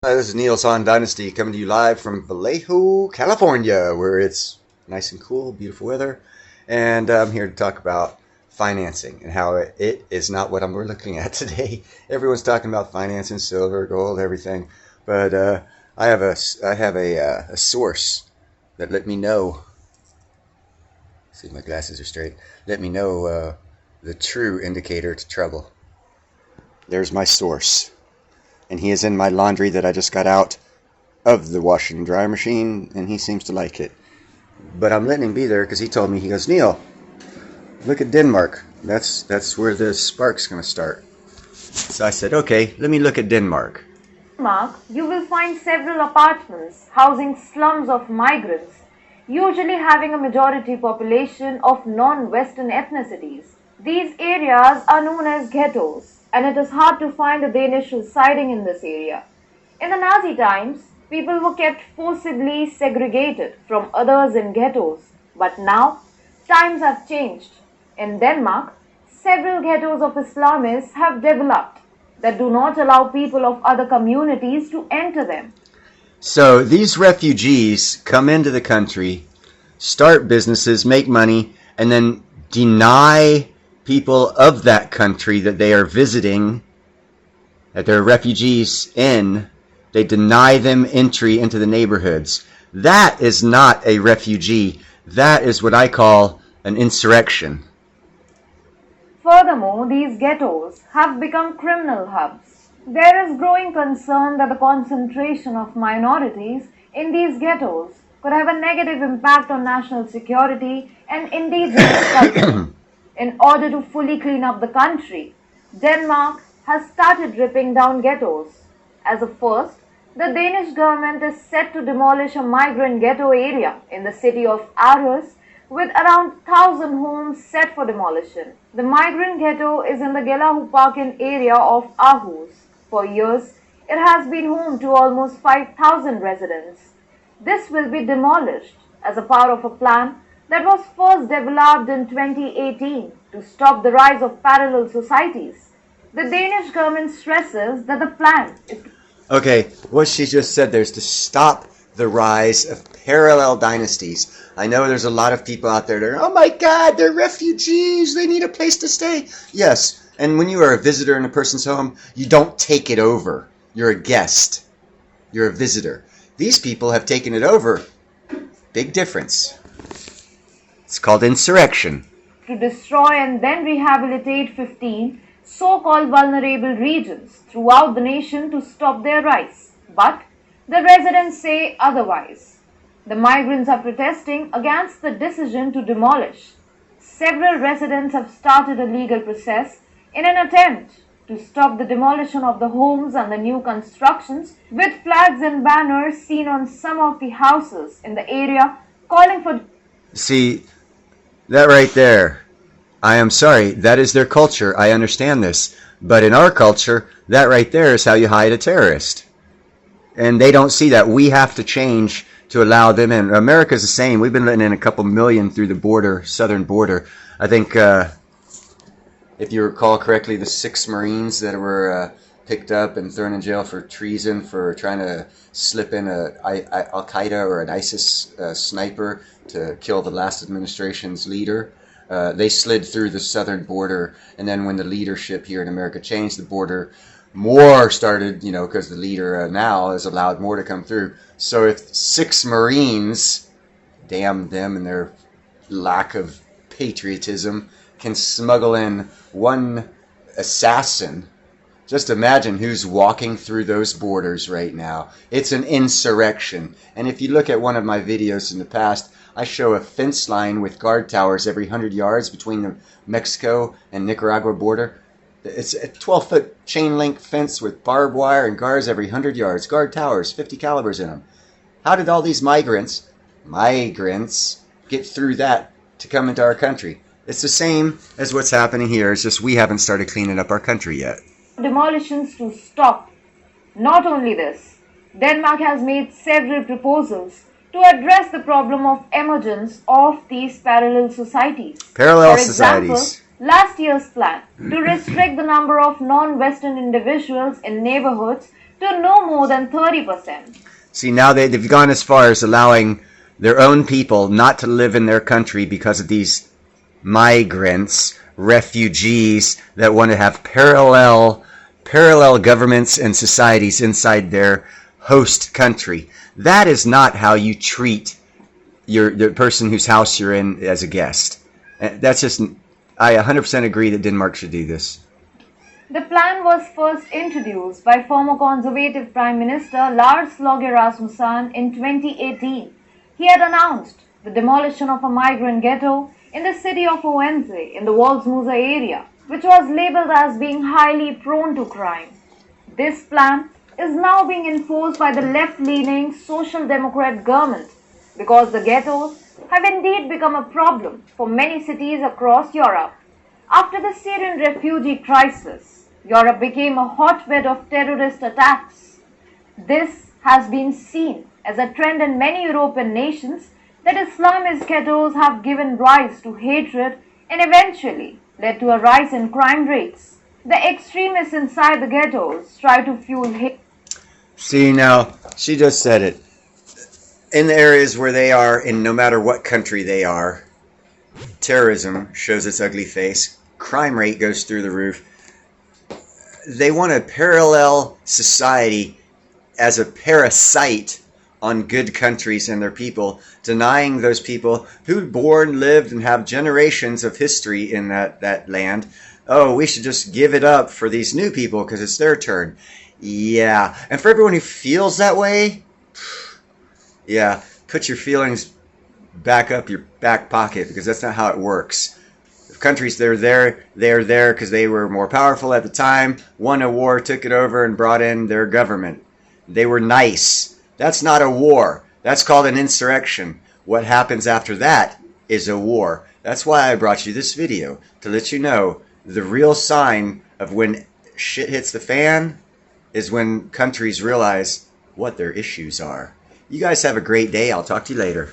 Hi, this is Niels Han Dynasty coming to you live from Vallejo, California, where it's nice and cool, beautiful weather. And I'm here to talk about financing and how it is not what we're looking at today. Everyone's talking about financing, silver, gold, everything. But I have a source that let me know. See if my glasses are straight. Let me know the true indicator to trouble. There's my source. And he is in my laundry that I just got out of the washer and dryer machine, and he seems to like it. But I'm letting him be there because he told me, he goes, Neil, look at Denmark. That's where the spark's going to start. So I said, okay, let me look at Denmark. Denmark, you will find several apartments housing slums of migrants, usually having a majority population of non-Western ethnicities. These areas are known as ghettos, and it is hard to find a Danish residing in this area. In the Nazi times, people were kept forcibly segregated from others in ghettos, but now times have changed. In Denmark, several ghettos of Islamists have developed that do not allow people of other communities to enter them. So these refugees come into the country, start businesses, make money, and then deny people of that country that they are visiting, that they're refugees in, they deny them entry into the neighborhoods. That is not a refugee. That is what I call an insurrection. Furthermore, these ghettos have become criminal hubs. There is growing concern that the concentration of minorities in these ghettos could have a negative impact on national security and indigenous culture. In order to fully clean up the country, Denmark has started ripping down ghettos. As a first, the Danish government is set to demolish a migrant ghetto area in the city of Aarhus with around 1,000 homes set for demolition. The migrant ghetto is in the Gellerhusparken area of Aarhus. For years, it has been home to almost 5,000 residents. This will be demolished as a part of a plan that was first developed in 2018 to stop the rise of parallel societies. The Danish government stresses that the plan is to Okay, what she just said there is to stop the rise of parallel dynasties. I know there's a lot of people out there that are, oh my God, they're refugees, they need a place to stay. Yes, and when you are a visitor in a person's home, you don't take it over. You're a guest. You're a visitor. These people have taken it over. Big difference. It's called insurrection. destroy and then rehabilitate 15 so-called vulnerable regions throughout the nation to stop their rise. But the residents say otherwise. The migrants are protesting against the decision to demolish. Several residents have started a legal process in an attempt to stop the demolition of the homes and the new constructions, with flags and banners seen on some of the houses in the area calling for. See, that right there, I am sorry, that is their culture. I understand this. But in our culture, that right there is how you hide a terrorist. And they don't see that. We have to change to allow them in. America's the same. We've been letting in a couple million through the border, southern border. I think, if you recall correctly, the 6 Marines that were picked up and thrown in jail for treason for trying to slip in a Al-Qaeda or an ISIS sniper to kill the last administration's leader. They slid through the southern border, and then when the leadership here in America changed the border, more started, because the leader now has allowed more to come through. So if 6 Marines, damn them and their lack of patriotism, can smuggle in one assassin, just imagine who's walking through those borders right now. It's an insurrection. And if you look at one of my videos in the past, I show a fence line with guard towers every 100 yards between the Mexico and Nicaragua border. It's a 12-foot chain link fence with barbed wire and guards every 100 yards. Guard towers, 50 calibers in them. How did all these migrants get through that to come into our country? It's the same as what's happening here. It's just we haven't started cleaning up our country yet. Demolitions to stop. Not only this, Denmark has made several proposals to address the problem of emergence of these parallel societies. Parallel For example, societies. last year's plan to restrict the number of non-Western individuals in neighborhoods to no more than 30%. See, now they've gone as far as allowing their own people not to live in their country because of these migrants, refugees that want to have parallel governments and societies inside their host country. That is not how you treat the person whose house you're in as a guest. That's just, I 100% agree that Denmark should do this. The plan was first introduced by former Conservative Prime Minister Lars Løkke Rasmussen in 2018. He had announced the demolition of a migrant ghetto in the city of Odense in the Voldsmose area, which was labeled as being highly prone to crime. This plan is now being enforced by the left-leaning Social Democrat government because the ghettos have indeed become a problem for many cities across Europe. After the Syrian refugee crisis, Europe became a hotbed of terrorist attacks. This has been seen as a trend in many European nations that Islamist ghettos have given rise to hatred and eventually led to a rise in crime rates. The extremists inside the ghettos try to fuel hate. See, now, she just said it. In the areas where they are, in no matter what country they are, terrorism shows its ugly face. Crime rate goes through the roof. They want a parallel society as a parasite on good countries and their people, denying those people who born, lived, and have generations of history in that land. Oh, we should just give it up for these new people because it's their turn. Yeah, and for everyone who feels that way, yeah, put your feelings back up your back pocket because that's not how it works. If countries, they're there because they were more powerful at the time, won a war, took it over, and brought in their government. They were nice. That's not a war. That's called an insurrection. What happens after that is a war. That's why I brought you this video, to let you know the real sign of when shit hits the fan is when countries realize what their issues are. You guys have a great day. I'll talk to you later.